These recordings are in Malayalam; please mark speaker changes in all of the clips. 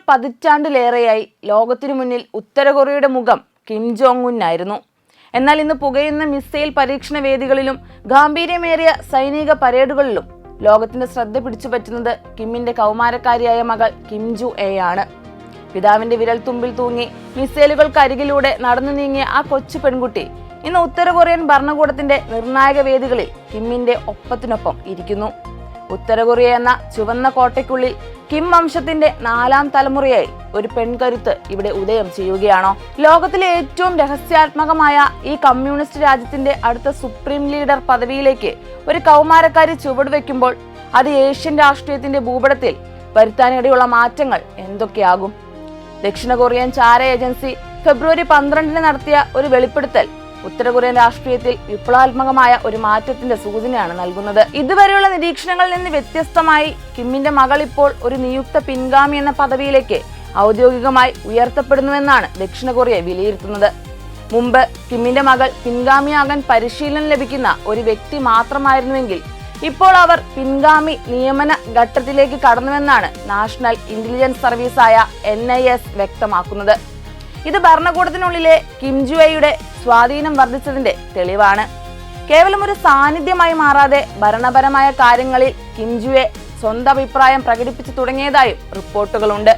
Speaker 1: പതിറ്റാണ്ടിലേറെയായി ലോകത്തിനു മുന്നിൽ ഉത്തര കൊറിയയുടെ മുഖം കിം ജോങ് ഉൻ ആയിരുന്നു. എന്നാൽ ഇന്ന് പുകയുന്ന മിസൈൽ പരീക്ഷണ വേദികളിലും ഗാംഭീര്യമേറിയ സൈനിക പരേഡുകളിലും ലോകത്തിന്റെ ശ്രദ്ധ പിടിച്ചുപറ്റുന്നത് കിമ്മിന്റെ കൗമാരക്കാരിയായ മകൾ കിം ജു എ ആണ്. പിതാവിന്റെ വിരൽ തുമ്പിൽ തൂങ്ങി മിസൈലുകൾക്കരികിലൂടെ നടന്നു നീങ്ങിയ ആ കൊച്ചു പെൺകുട്ടി ഇന്ന് ഉത്തര കൊറിയൻ ഭരണകൂടത്തിന്റെ നിർണായക വേദികളിൽ കിമ്മിന്റെ ഒപ്പത്തിനൊപ്പം ഇരിക്കുന്നു. ഉത്തര കൊറിയ എന്ന ചുവന്ന കോട്ടയ്ക്കുള്ളിൽ കിം വംശത്തിന്റെ 4ാം തലമുറയായി ഒരു പെൺകരുത്ത് ഇവിടെ ഉദയം ചെയ്യുകയാണോ? ലോകത്തിലെ ഏറ്റവും രഹസ്യാത്മകമായ ഈ കമ്മ്യൂണിസ്റ്റ് രാജ്യത്തിന്റെ അടുത്ത സുപ്രീം ലീഡർ പദവിയിലേക്ക് ഒരു കൗമാരക്കാരി ചുവടുവെക്കുമ്പോൾ അത് ഏഷ്യൻ രാഷ്ട്രീയത്തിന്റെ ഭൂപടത്തിൽ വരുത്താനിടയുള്ള മാറ്റങ്ങൾ എന്തൊക്കെയാകും? ദക്ഷിണ കൊറിയൻ ചാര ഏജൻസി ഫെബ്രുവരി 12 നടത്തിയ ഒരു വെളിപ്പെടുത്തൽ ഉത്തര കൊറിയൻ രാഷ്ട്രീയത്തിൽ വിപ്ലവാത്മകമായ ഒരു മാറ്റത്തിന്റെ സൂചനയാണ് നൽകുന്നത്. ഇതുവരെയുള്ള നിരീക്ഷണങ്ങളിൽ നിന്ന് വ്യത്യസ്തമായി കിമ്മിന്റെ മകൾ ഇപ്പോൾ ഒരു നിയുക്ത പിൻഗാമി എന്ന പദവിയിലേക്ക് ഔദ്യോഗികമായി ഉയർത്തപ്പെടുന്നുവെന്നാണ് ദക്ഷിണ കൊറിയ വിലയിരുത്തുന്നത്. മുമ്പ് കിമ്മിന്റെ മകൾ പിൻഗാമിയാകാൻ പരിശീലനം ലഭിക്കുന്ന ഒരു വ്യക്തി മാത്രമായിരുന്നുവെങ്കിൽ ഇപ്പോൾ അവർ പിൻഗാമി നിയമന ഘട്ടത്തിലേക്ക് കടന്നുവെന്നാണ് നാഷണൽ ഇന്റലിജൻസ് സർവീസായ NIS വ്യക്തമാക്കുന്നത്. ഇത് ഭരണകൂടത്തിനുള്ളിലെ കിം ജു എയുടെ സ്വാധീനം വർദ്ധിച്ചതിന്റെ തെളിവാണ്. കേവലം ഒരു സാന്നിധ്യമായി മാറാതെ ഭരണപരമായ കാര്യങ്ങളിൽ കിം ജു എ സ്വന്തം അഭിപ്രായം പ്രകടിപ്പിച്ചു തുടങ്ങിയതായും റിപ്പോർട്ടുകളുണ്ട്.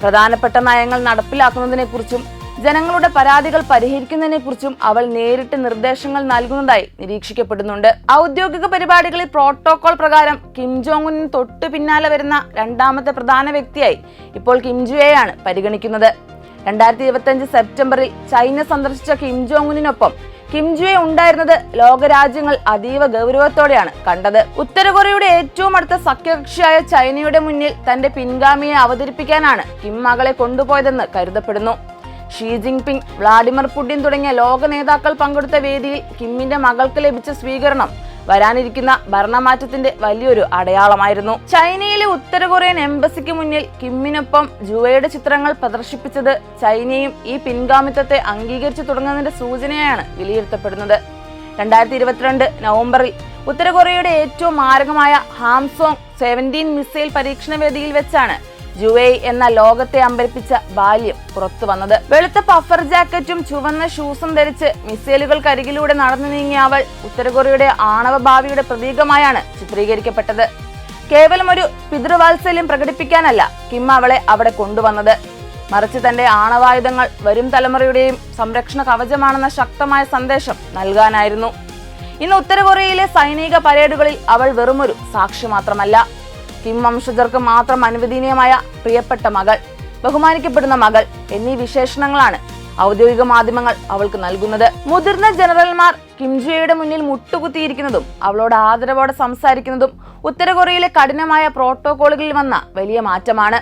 Speaker 1: പ്രധാനപ്പെട്ട നയങ്ങൾ നടപ്പിലാക്കുന്നതിനെക്കുറിച്ചും ജനങ്ങളുടെ പരാതികൾ പരിഹരിക്കുന്നതിനെക്കുറിച്ചും അവൾ നേരിട്ട് നിർദ്ദേശങ്ങൾ നൽകുന്നതായി നിരീക്ഷിക്കപ്പെടുന്നുണ്ട്. ഔദ്യോഗിക പരിപാടികളിൽ പ്രോട്ടോകോൾ പ്രകാരം കിം ജോങ് ഉന്നിന് തൊട്ടു പിന്നാലെ വരുന്ന 2ാമത്തെ പ്രധാന വ്യക്തിയായി ഇപ്പോൾ കിം ജു എ ആണ് പരിഗണിക്കുന്നത്. 2025 സെപ്റ്റംബറിൽ ചൈന സന്ദർശിച്ച കിം ജോങ് ഉന്നിനൊപ്പം കിം ജു എ ഉണ്ടായിരുന്നത് ലോകരാജ്യങ്ങൾ അതീവ ഗൗരവത്തോടെയാണ് കണ്ടത്. ഉത്തര കൊറിയയുടെ ഏറ്റവും അടുത്ത സഖ്യകക്ഷിയായ ചൈനയുടെ മുന്നിൽ തന്റെ പിൻഗാമിയെ അവതരിപ്പിക്കാനാണ് കിം മകളെ കൊണ്ടുപോയതെന്ന് കരുതപ്പെടുന്നു. ഷീ ജിങ് പിങ്, വ്ളാഡിമിർ പുടിൻ തുടങ്ങിയ ലോക നേതാക്കൾ പങ്കെടുത്ത വേദിയിൽ കിമ്മിന്റെ മകൾക്ക് ലഭിച്ച സ്വീകരണം വരാനിരിക്കുന്ന ഭരണമാറ്റത്തിന്റെ വലിയൊരു അടയാളമായിരുന്നു. ചൈനയിലെ ഉത്തര കൊറിയൻ എംബസിക്ക് മുന്നിൽ കിമ്മിനൊപ്പം ജുവയുടെ ചിത്രങ്ങൾ പ്രദർശിപ്പിച്ചത് ചൈനയും ഈ പിൻഗാമിത്വത്തെ അംഗീകരിച്ചു തുടങ്ങുന്നതിന്റെ സൂചനയാണ് വിലയിരുത്തപ്പെടുന്നത്. 2022 നവംബറിൽ ഉത്തര കൊറിയയുടെ ഏറ്റവും മാരകമായ ഹാംസോങ് 17 മിസൈൽ പരീക്ഷണ വേദിയിൽ വെച്ചാണ് ജുവൈ എന്ന ലോകത്തെ അമ്പരിപ്പിച്ച ബാല്യം പുറത്തു വന്നത്. വെളുത്ത പഫർ ജാക്കറ്റും ചുവന്ന ഷൂസും ധരിച്ച് മിസൈലുകൾക്കരികിലൂടെ നടന്നു നീങ്ങിയ അവൾ ഉത്തര കൊറിയയുടെ ആണവ ഭാവിയുടെ പ്രതീകമായാണ് ചിത്രീകരിക്കപ്പെട്ടത്. കേവലം ഒരു പിതൃവാത്സല്യം പ്രകടിപ്പിക്കാനല്ല കിം അവളെ അവിടെ കൊണ്ടുവന്നത്, മറിച്ച് തന്റെ ആണവായുധങ്ങൾ വരും തലമുറയുടെയും സംരക്ഷണ കവചമാണെന്ന ശക്തമായ സന്ദേശം നൽകാനായിരുന്നു. ഇന്ന് ഉത്തര കൊറിയയിലെ സൈനിക പരേഡുകളിൽ അവൾ വെറുമൊരു സാക്ഷി മാത്രമല്ല, കിം വംശജർക്ക് മാത്രം അനുവദനീയമായ പ്രിയപ്പെട്ട മകൾ, ബഹുമാനിക്കപ്പെടുന്ന മകൾ എന്നീ വിശേഷണങ്ങളാണ് ഔദ്യോഗിക മാധ്യമങ്ങൾ അവൾക്ക് നൽകുന്നത്. മുതിർന്ന ജനറൽമാർ കിം ജു എയുടെ മുന്നിൽ മുട്ടുകുത്തിയിരിക്കുന്നതും അവളോട് ആദരവോടെ സംസാരിക്കുന്നതും ഉത്തര കൊറിയയിലെ കഠിനമായ പ്രോട്ടോകോളുകളിൽ വന്ന വലിയ മാറ്റമാണ്.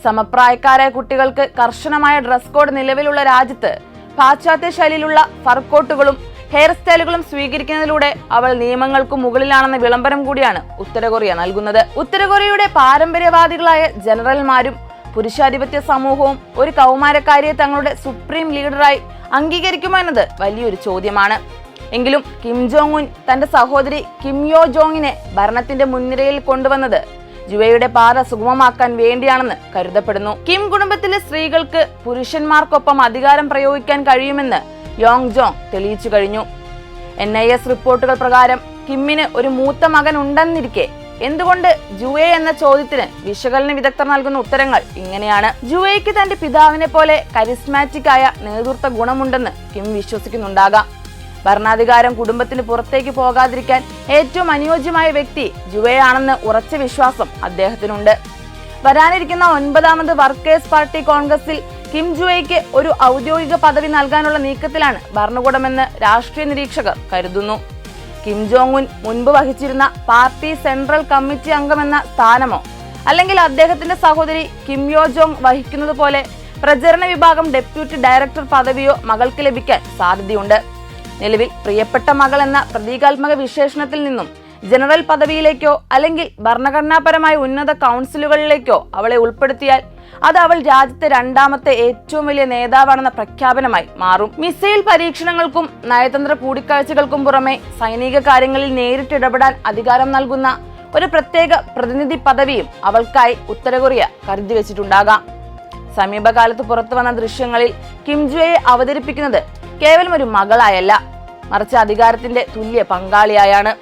Speaker 1: സമപ്രായക്കാരായ കുട്ടികൾക്ക് കർശനമായ ഡ്രസ് കോഡ് നിലവിലുള്ള രാജ്യത്ത് പാശ്ചാത്യ ശൈലിയിലുള്ള ഫർകോട്ടുകളും ഹെയർ സ്റ്റൈലുകളും സ്വീകരിക്കുന്നതിലൂടെ അവൾ നിയമങ്ങൾക്ക് മുകളിലാണെന്ന വിളംബരം കൂടിയാണ് ഉത്തര കൊറിയ നൽകുന്നത്. ഉത്തര കൊറിയയുടെ പാരമ്പര്യവാദികളായ ജനറൽമാരും പുരുഷാധിപത്യ സമൂഹവും ഒരു കൗമാരക്കാരിയെ തങ്ങളുടെ സുപ്രീം ലീഡറായി അംഗീകരിക്കുമോ എന്നത് വലിയൊരു ചോദ്യമാണ്. എങ്കിലും കിം ജോങ് ഉൻ തന്റെ സഹോദരി കിം യോ ജോങ്ങിനെ ഭരണത്തിന്റെ മുൻനിരയിൽ കൊണ്ടുവന്നത് ജുവയുടെ പാത സുഗമമാക്കാൻ വേണ്ടിയാണെന്ന് കരുതപ്പെടുന്നു. കിം കുടുംബത്തിലെ സ്ത്രീകൾക്ക് പുരുഷന്മാർക്കൊപ്പം അധികാരം പ്രയോഗിക്കാൻ കഴിയുമെന്ന് യോങ് ജോങ് തെളിയിച്ചു കഴിഞ്ഞു. NIS റിപ്പോർട്ടുകൾ പ്രകാരം കിമ്മിന് ഒരു മൂത്ത മകൻ ഉണ്ടെന്നിരിക്കെ എന്തുകൊണ്ട് ജുവെ എന്ന ചോദ്യത്തിന് വിശകലന വിദഗ്ധർ നൽകുന്ന ഉത്തരങ്ങൾ ഇങ്ങനെയാണ്. ജുവയ്ക്ക് തന്റെ പിതാവിനെ പോലെ കരിസ്മാറ്റിക് ആയ നേതൃത്വ ഗുണമുണ്ടെന്ന് കിം വിശ്വസിക്കുന്നുണ്ടാകാം. ഭരണാധികാരം കുടുംബത്തിന് പുറത്തേക്ക് പോകാതിരിക്കാൻ ഏറ്റവും അനുയോജ്യമായ വ്യക്തി ജുവയാണെന്ന് ഉറച്ച വിശ്വാസം അദ്ദേഹത്തിനുണ്ട്. വരാനിരിക്കുന്ന 9ാമത് വർക്കേഴ്സ് പാർട്ടി കോൺഗ്രസിൽ കിം ജുവയ്ക്ക് ഒരു ഔദ്യോഗിക പദവി നൽകാനുള്ള നീക്കത്തിലാണ് ഭരണകൂടമെന്ന് രാഷ്ട്രീയ നിരീക്ഷകർ കരുതുന്നു. കിം ജോങ് ഉൻ മുൻപ് വഹിച്ചിരുന്ന പാർട്ടി സെൻട്രൽ കമ്മിറ്റി അംഗമെന്ന സ്ഥാനമോ അല്ലെങ്കിൽ അദ്ദേഹത്തിന്റെ സഹോദരി കിം യോ ജോങ് വഹിക്കുന്നത് പോലെ പ്രചരണ വിഭാഗം ഡെപ്യൂട്ടി ഡയറക്ടർ പദവിയോ മകൾക്ക് ലഭിക്കാൻ സാധ്യതയുണ്ട്. നിലവിൽ പ്രിയപ്പെട്ട മകൾ എന്ന പ്രതീകാത്മക വിശേഷണത്തിൽ നിന്നും ജനറൽ പദവിയിലേക്കോ അല്ലെങ്കിൽ ഭരണഘടനാപരമായ ഉന്നത കൗൺസിലുകളിലേക്കോ അവളെ ഉൾപ്പെടുത്തിയാൽ അത് അവൾ രാജ്യത്തെ 2ാമത്തെ ഏറ്റവും വലിയ നേതാവാണെന്ന പ്രഖ്യാപനമായി മാറും. മിസൈൽ പരീക്ഷണങ്ങൾക്കും നയതന്ത്ര കൂടിക്കാഴ്ചകൾക്കും പുറമെ സൈനിക കാര്യങ്ങളിൽ നേരിട്ടിടപെടാൻ അധികാരം നൽകുന്ന ഒരു പ്രത്യേക പ്രതിനിധി പദവിയും അവൾക്കായി ഉത്തര കൊറിയ കരുതി വെച്ചിട്ടുണ്ടാകാം. സമീപകാലത്ത് പുറത്തു വന്ന ദൃശ്യങ്ങളിൽ കിം ജുവയെ അവതരിപ്പിക്കുന്നത് കേവലം ഒരു മകളായല്ല, മറിച്ച് അധികാരത്തിന്റെ തുല്യ പങ്കാളിയായാണ്.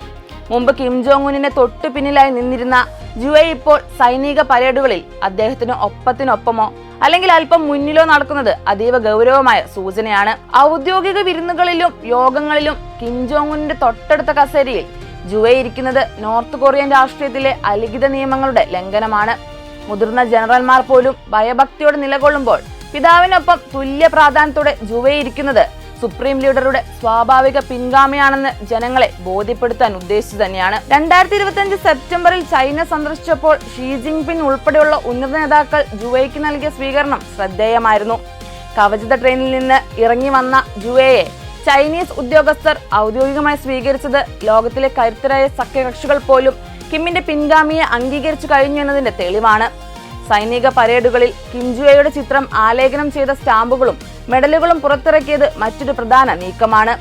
Speaker 1: മുമ്പ് കിം ജോങ് ഉന്നിന് തൊട്ടു പിന്നിലായി നിന്നിരുന്ന ജുവെ ഇപ്പോൾ സൈനിക പരേഡുകളിൽ അദ്ദേഹത്തിന് ഒപ്പത്തിനൊപ്പമോ അല്ലെങ്കിൽ അല്പം മുന്നിലോ നടക്കുന്നത് അതീവ ഗൗരവമായ സൂചനയാണ്. ഔദ്യോഗിക വിരുന്നുകളിലും യോഗങ്ങളിലും കിം ജോങ് ഉന്നിന്റെ തൊട്ടടുത്ത കസേരയിൽ ജുവെ ഇരിക്കുന്നത് നോർത്ത് കൊറിയൻ രാഷ്ട്രീയത്തിലെ അലിഖിത നിയമങ്ങളുടെ ലംഘനമാണ്. മുതിർന്ന ജനറൽമാർ പോലും ഭയഭക്തിയോടെ നിലകൊള്ളുമ്പോൾ പിതാവിനൊപ്പം തുല്യ പ്രാധാന്യത്തോടെ ജുവെ ഇരിക്കുന്നത് സുപ്രീം ലീഡറുടെ സ്വാഭാവിക പിൻഗാമിയാണെന്ന് ജനങ്ങളെ ബോധ്യപ്പെടുത്താൻ ഉദ്ദേശിച്ചു തന്നെയാണ്. 2025 സെപ്റ്റംബറിൽ ചൈന സന്ദർശിച്ചപ്പോൾ ഷീ ജിൻപിങ് ഉൾപ്പെടെയുള്ള ഉന്നത നേതാക്കൾ ജുവയ്ക്ക് നൽകിയ സ്വീകരണം ശ്രദ്ധേയമായിരുന്നു. കവചിത ട്രെയിനിൽ നിന്ന് ഇറങ്ങി വന്ന ജുവയെ ചൈനീസ് ഉദ്യോഗസ്ഥർ ഔദ്യോഗികമായി സ്വീകരിച്ചത് ലോകത്തിലെ കരുത്തരായ സഖ്യകക്ഷികൾ പോലും കിമ്മിന്റെ പിൻഗാമിയെ അംഗീകരിച്ചു കഴിഞ്ഞു എന്നതിന്റെ തെളിവാണ്. സൈനിക പരേഡുകളിൽ കിം ജുവയുടെ ചിത്രം ആലേഖനം ചെയ്ത സ്റ്റാമ്പുകളും മെഡലുകളും പുറത്തിറക്കിയത് മറ്റൊരു പ്രധാന നീക്കമാണ്.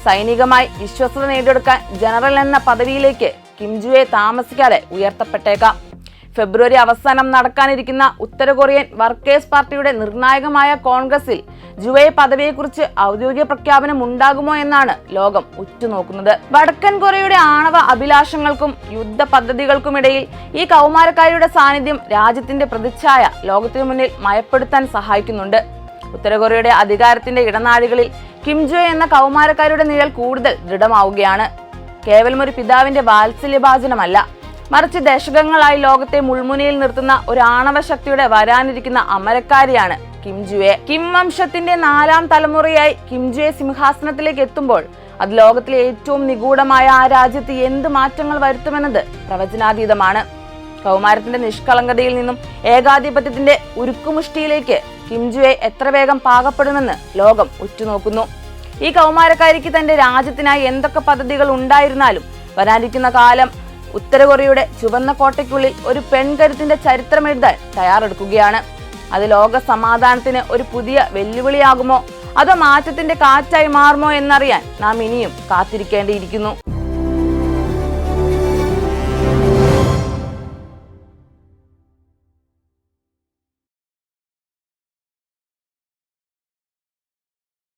Speaker 1: സൈനികമായി വിശ്വസ്തത നേടിയെടുക്കാൻ ജനറൽ എന്ന പദവിയിലേക്ക് കിം ജുവെ താമസിക്കാതെ ഉയർത്തപ്പെട്ടേക്കാം. ഫെബ്രുവരി അവസാനം നടക്കാനിരിക്കുന്ന ഉത്തര കൊറിയൻ വർക്കേഴ്സ് പാർട്ടിയുടെ നിർണായകമായ കോൺഗ്രസിൽ ജുവെ പദവിയെക്കുറിച്ച് ഔദ്യോഗിക പ്രഖ്യാപനം ഉണ്ടാകുമോ എന്നാണ് ലോകം ഉറ്റുനോക്കുന്നത്. വടക്കൻ കൊറിയയുടെ ആണവ അഭിലാഷങ്ങൾക്കും യുദ്ധ പദ്ധതികൾക്കുമിടയിൽ ഈ കൗമാരക്കാരിയുടെ സാന്നിധ്യം രാജ്യത്തിന്റെ പ്രതിച്ഛായ ലോകത്തിനു മുന്നിൽ മയപ്പെടുത്താൻ സഹായിക്കുന്നുണ്ട്. ഉത്തര കൊറിയയുടെ അധികാരത്തിന്റെ ഇടനാഴികളിൽ കിം ജുവെ എന്ന കൗമാരക്കാരുടെ നിഴൽ കൂടുതൽ ദൃഢമാവുകയാണ്. കേവലം ഒരു പിതാവിന്റെ വാത്സല്യഭാചനമല്ല, മറിച്ച് ദശകങ്ങളായി ലോകത്തെ മുൾമുനയിൽ നിർത്തുന്ന ഒരു ആണവ ശക്തിയുടെ വരാനിരിക്കുന്ന അമരക്കാരിയാണ് കിം ജുവെ. കിം വംശത്തിന്റെ 4ാം തലമുറയായി കിം ജുവെ സിംഹാസനത്തിലേക്ക് എത്തുമ്പോൾ അത് ലോകത്തിലെ ഏറ്റവും നിഗൂഢമായ ആ രാജ്യത്ത് എന്ത് മാറ്റങ്ങൾ വരുത്തുമെന്നത് പ്രവചനാതീതമാണ്. കൗമാരത്തിന്റെ നിഷ്കളങ്കതയിൽ നിന്നും ഏകാധിപത്യത്തിന്റെ ഉരുക്കുമുഷ്ടിയിലേക്ക് കിം ജുവെ എത്ര വേഗം പാകപ്പെടുമെന്ന് ലോകം ഉറ്റുനോക്കുന്നു. ഈ കൗമാരക്കാരിക്ക് തന്റെ രാജ്യത്തിനായി എന്തൊക്കെ പദ്ധതികൾ ഉണ്ടായിരുന്നാലും വരാനിരിക്കുന്ന കാലം ഉത്തര കൊറിയയുടെ ചുവന്ന കോട്ടയ്ക്കുള്ളിൽ ഒരു പെൺകരുത്തിന്റെ ചരിത്രം എഴുതാൻ തയ്യാറെടുക്കുകയാണ്. അത് ലോക സമാധാനത്തിന് ഒരു പുതിയ വെല്ലുവിളിയാകുമോ അതോ മാറ്റത്തിന്റെ കാറ്റായി മാറുമോ എന്നറിയാൻ നാം ഇനിയും കാത്തിരിക്കേണ്ടിയിരിക്കുന്നു.